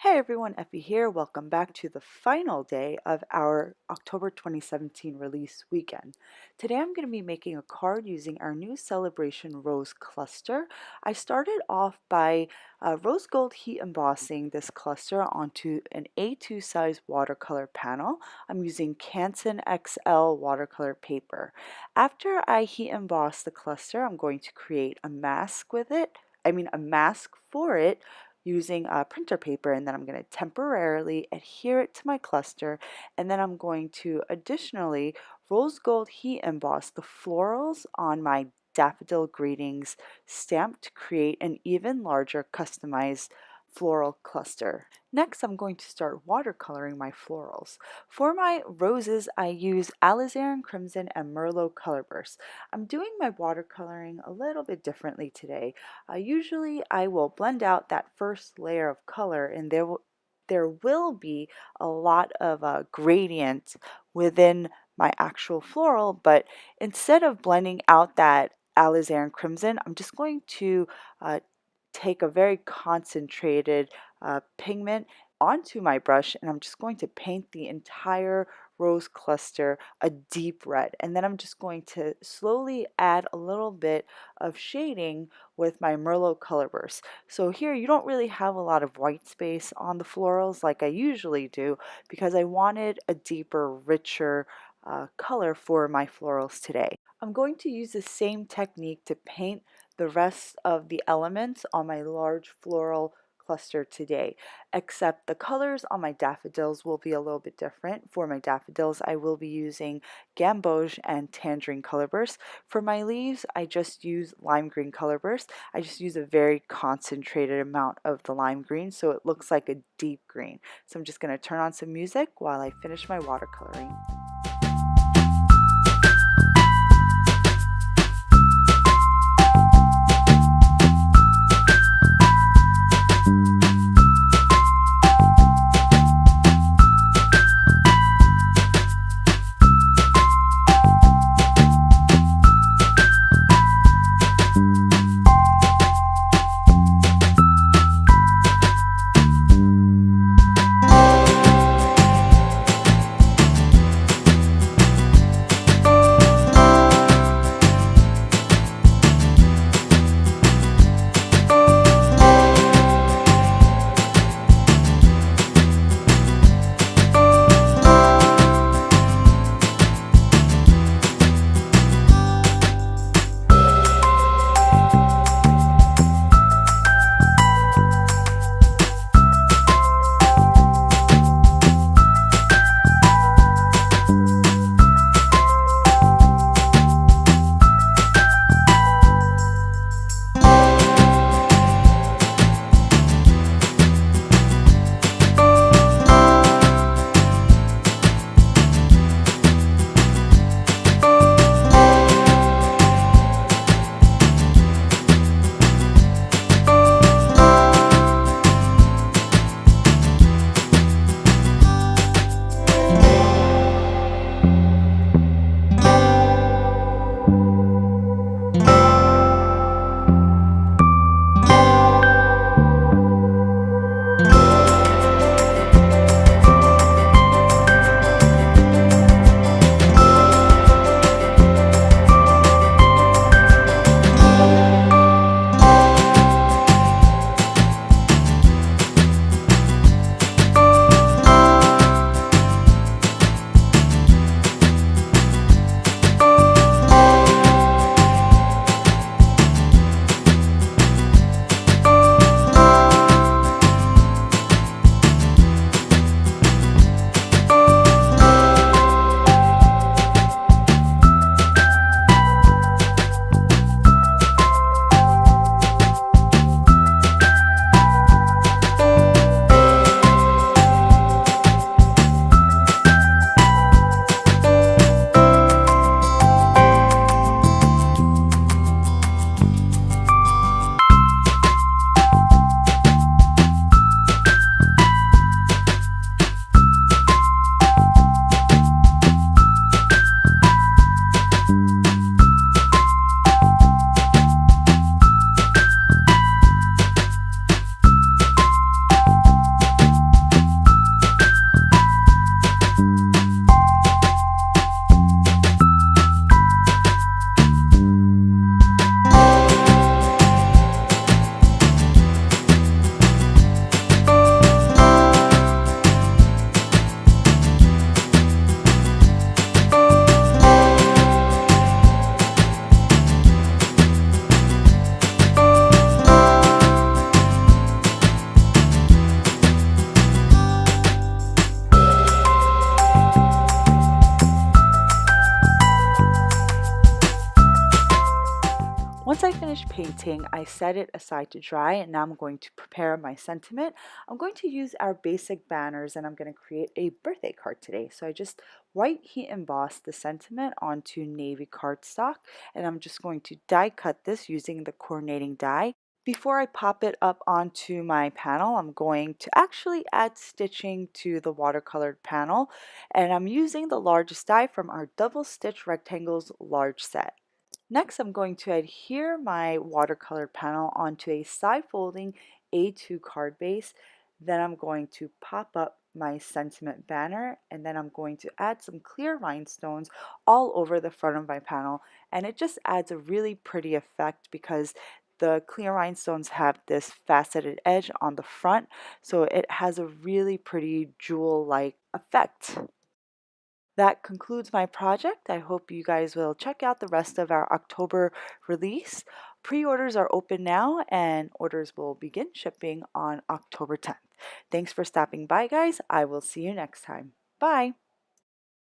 Hey everyone, Effie here. Welcome back to the final day of our October 2017 release weekend. Today I'm going to be making a card using our new Celebration Rose cluster. I started off by rose gold heat embossing this cluster onto an A2 size watercolor panel. I'm using Canson XL watercolor paper. After I heat emboss the cluster, I'm going to create a mask with it. A mask for it using printer paper, and then I'm going to temporarily adhere it to my cluster, and then I'm going to additionally rose gold heat emboss the florals on my daffodil greetings stamp to create an even larger customized floral cluster. Next, I'm going to start watercoloring my florals. For my roses, I use Alizarin Crimson and Merlot color bursts. I'm doing my watercoloring a little bit differently today. Usually I will blend out that first layer of color, and there will be a lot of gradient within my actual floral, but instead of blending out that alizarin crimson, I'm just going to uh, take a very concentrated pigment onto my brush, and I'm just going to paint the entire rose cluster a deep red, and then I'm just going to slowly add a little bit of shading with my Merlot color burst. So here you don't really have a lot of white space on the florals like I usually do, because I wanted a deeper, richer color for my florals today. I'm going to use the same technique to paint the rest of the elements on my large floral cluster today, except the colors on my daffodils will be a little bit different. For my daffodils, I will be using gamboge and tangerine color burst. For my leaves, I just use lime green color burst. I just use a very concentrated amount of the lime green so it looks like a deep green. So I'm just going to turn on some music while I finish my watercoloring. painting, I set it aside to dry, and now I'm going to prepare my sentiment. I'm going to use our basic banners, and I'm going to create a birthday card today. So I just white heat emboss the sentiment onto navy cardstock, and I'm just going to die cut this using the coordinating die. Before I pop it up onto my panel, I'm going to actually add stitching to the watercolored panel, and I'm using the largest die from our double stitch rectangles large set. Next, I'm going to adhere my watercolor panel onto a side folding A2 card base. Then I'm going to pop up my sentiment banner, and then I'm going to add some clear rhinestones all over the front of my panel, and it just adds a really pretty effect because the clear rhinestones have this faceted edge on the front, so it has a really pretty jewel-like effect. That concludes my project. I hope you guys will check out the rest of our October release. Pre-orders are open now and orders will begin shipping on October 10th. Thanks for stopping by, guys. I will see you next time. Bye.